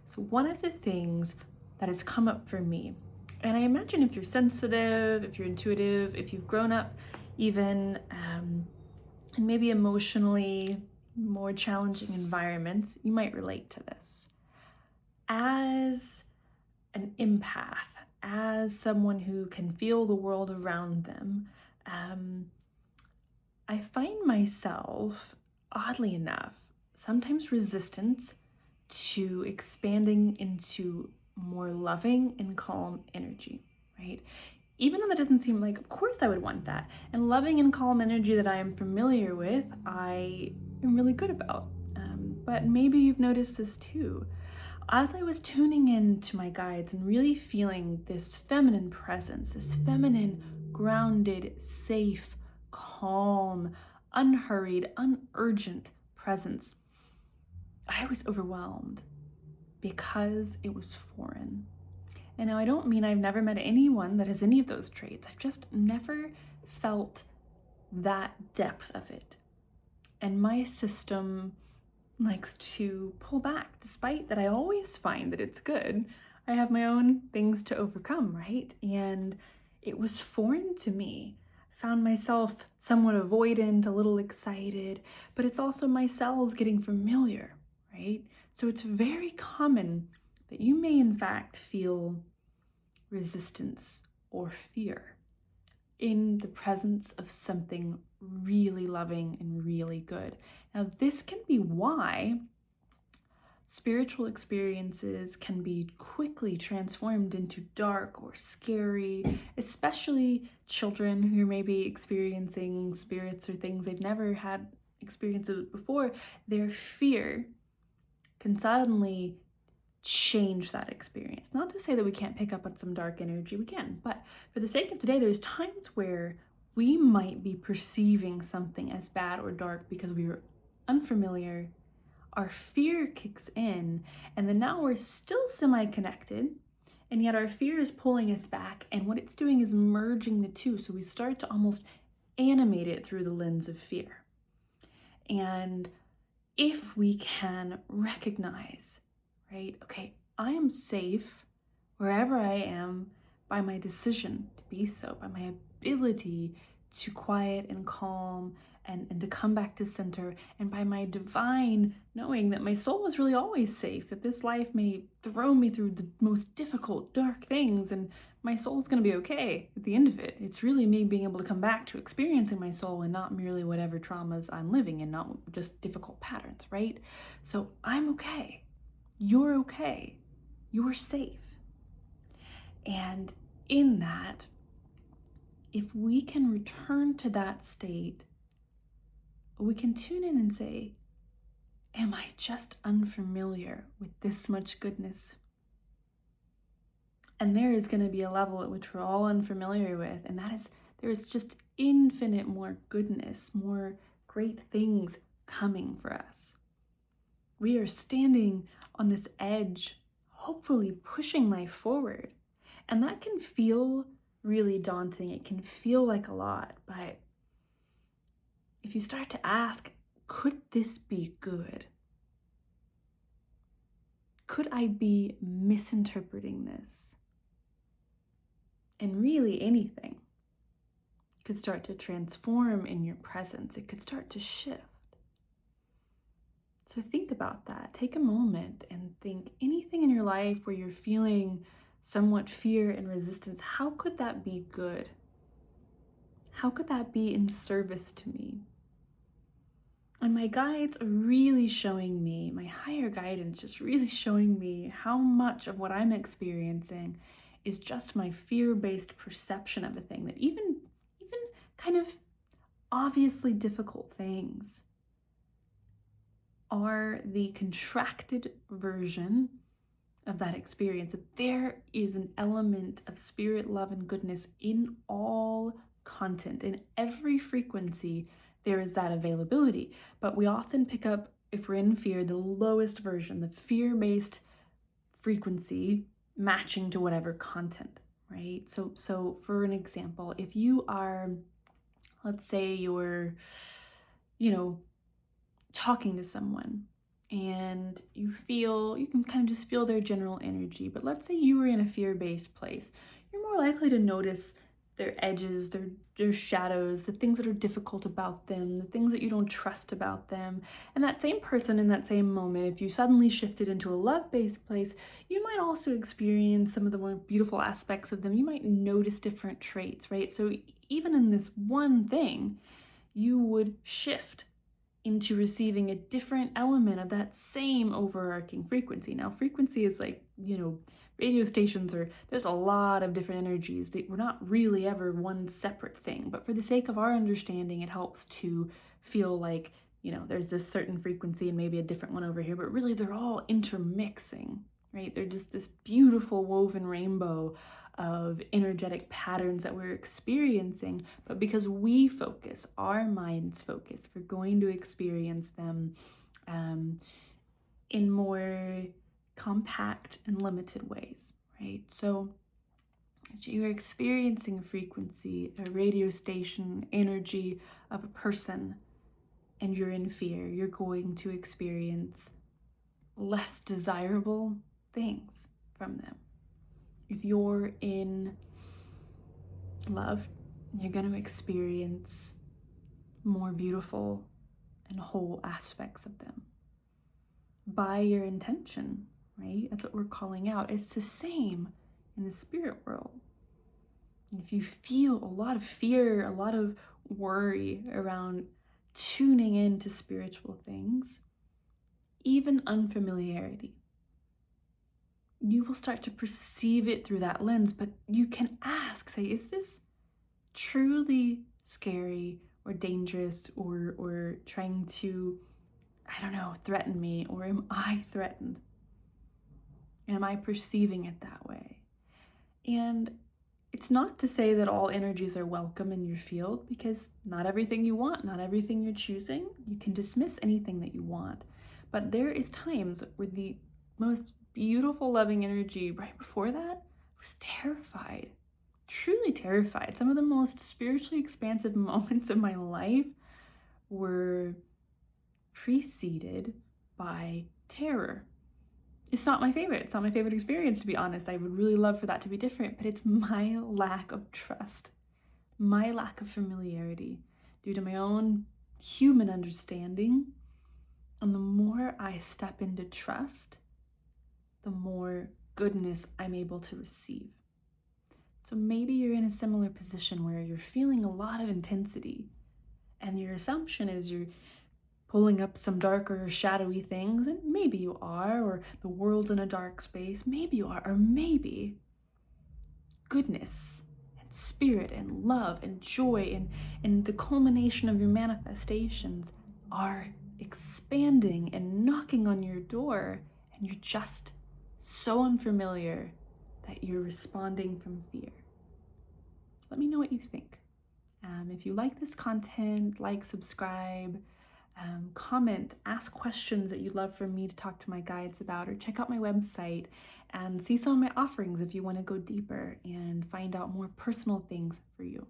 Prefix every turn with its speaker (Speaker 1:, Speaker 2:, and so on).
Speaker 1: So one of the things that has come up for me, and I imagine if you're sensitive, if you're intuitive, if you've grown up even in maybe emotionally more challenging environments, you might relate to this. As an empath, as someone who can feel the world around them, um, I find myself, oddly enough, sometimes resistant to expanding into more loving and calm energy, right? Even though that doesn't seem like, of course I would want that. And loving and calm energy that I am familiar with, I am really good about. But maybe you've noticed this too. As I was tuning in to my guides and really feeling this feminine presence, this feminine, grounded, safe, calm, unhurried, unurgent presence, I was overwhelmed because it was foreign. And now I don't mean I've never met anyone that has any of those traits. I've just never felt that depth of it. And my system likes to pull back, despite that I always find that it's good. I have my own things to overcome, right? And it was foreign to me. I found myself somewhat avoidant, a little excited, but it's also my cells getting familiar, right? So it's very common that you may in fact feel resistance or fear in the presence of something really loving and really good. Now, this can be why spiritual experiences can be quickly transformed into dark or scary, especially children who may be experiencing spirits or things they've never had experiences with before. Their fear can suddenly change that experience. Not to say that we can't pick up on some dark energy, we can, but for the sake of today, there's times where we might be perceiving something as bad or dark because we were unfamiliar. Our fear kicks in, and then now we're still semi-connected, and yet our fear is pulling us back, and what it's doing is merging the two, so we start to almost animate it through the lens of fear. And if we can recognize, right, okay, I am safe wherever I am by my decision to be so, by my ability to quiet and calm and to come back to center, and by my divine knowing that my soul is really always safe, that this life may throw me through the most difficult, dark things, and my soul's gonna be okay at the end of it. It's really me being able to come back to experiencing my soul and not merely whatever traumas I'm living in, not just difficult patterns, right? So I'm okay. You're okay. You're safe. And in that, if we can return to that state, we can tune in and say, am I just unfamiliar with this much goodness? And there is going to be a level at which we're all unfamiliar with, and that is, there is just infinite more goodness, more great things coming for us. We are standing on this edge, hopefully pushing life forward. And that can feel really daunting. It can feel like a lot, but if you start to ask, could this be good? Could I be misinterpreting this? And really anything could start to transform in your presence. It could start to shift. So think about that. Take a moment and think anything in your life where you're feeling somewhat fear and resistance, how could that be good? How could that be in service to me? And my guides are really showing me, my higher guidance just really showing me how much of what I'm experiencing is just my fear-based perception of a thing, that even kind of obviously difficult things are the contracted version of that experience. That there is an element of spirit, love, and goodness in all content, in every frequency. There is that availability, but we often pick up, if we're in fear, the lowest version, the fear-based frequency matching to whatever content, right? So for an example, if you are, let's say you're, talking to someone and you can kind of just feel their general energy. But let's say you were in a fear-based place. You're more likely to notice their edges, their shadows, the things that are difficult about them, the things that you don't trust about them. And that same person in that same moment, if you suddenly shifted into a love-based place, you might also experience some of the more beautiful aspects of them. You might notice different traits, right? So even in this one thing, you would shift into receiving a different element of that same overarching frequency. Now, frequency is like, radio stations are, there's a lot of different energies. We're not really ever one separate thing, but for the sake of our understanding, it helps to feel like, there's this certain frequency and maybe a different one over here, but really they're all intermixing, right? They're just this beautiful woven rainbow of energetic patterns that we're experiencing, but because we focus, our minds focus, we're going to experience them in more compact and limited ways, right? So you're experiencing a frequency, a radio station, energy of a person, and you're in fear, you're going to experience less desirable things from them. If you're in love, you're going to experience more beautiful and whole aspects of them by your intention, right? That's what we're calling out. It's the same in the spirit world. And if you feel a lot of fear, a lot of worry around tuning into spiritual things, even unfamiliarity, you will start to perceive it through that lens, but you can ask, say, is this truly scary or dangerous or trying to, I don't know, threaten me, or am I threatened? Am I perceiving it that way? And it's not to say that all energies are welcome in your field, because not everything you want, not everything you're choosing, you can dismiss anything that you want. But there is times where the most beautiful, loving energy right before that was terrified, truly terrified. Some of the most spiritually expansive moments of my life were preceded by terror. It's not my favorite. It's not my favorite experience, to be honest. I would really love for that to be different, but it's my lack of trust, my lack of familiarity due to my own human understanding. And the more I step into trust, the more goodness I'm able to receive. So maybe you're in a similar position where you're feeling a lot of intensity, and your assumption is you're pulling up some darker, shadowy things, and maybe you are, or the world's in a dark space, maybe you are, or maybe goodness and spirit and love and joy and the culmination of your manifestations are expanding and knocking on your door, and you're just so unfamiliar that you're responding from fear. Let me know what you think. If you like this content, like, subscribe, comment, ask questions that you'd love for me to talk to my guides about, or check out my website and see some of my offerings if you want to go deeper and find out more personal things for you.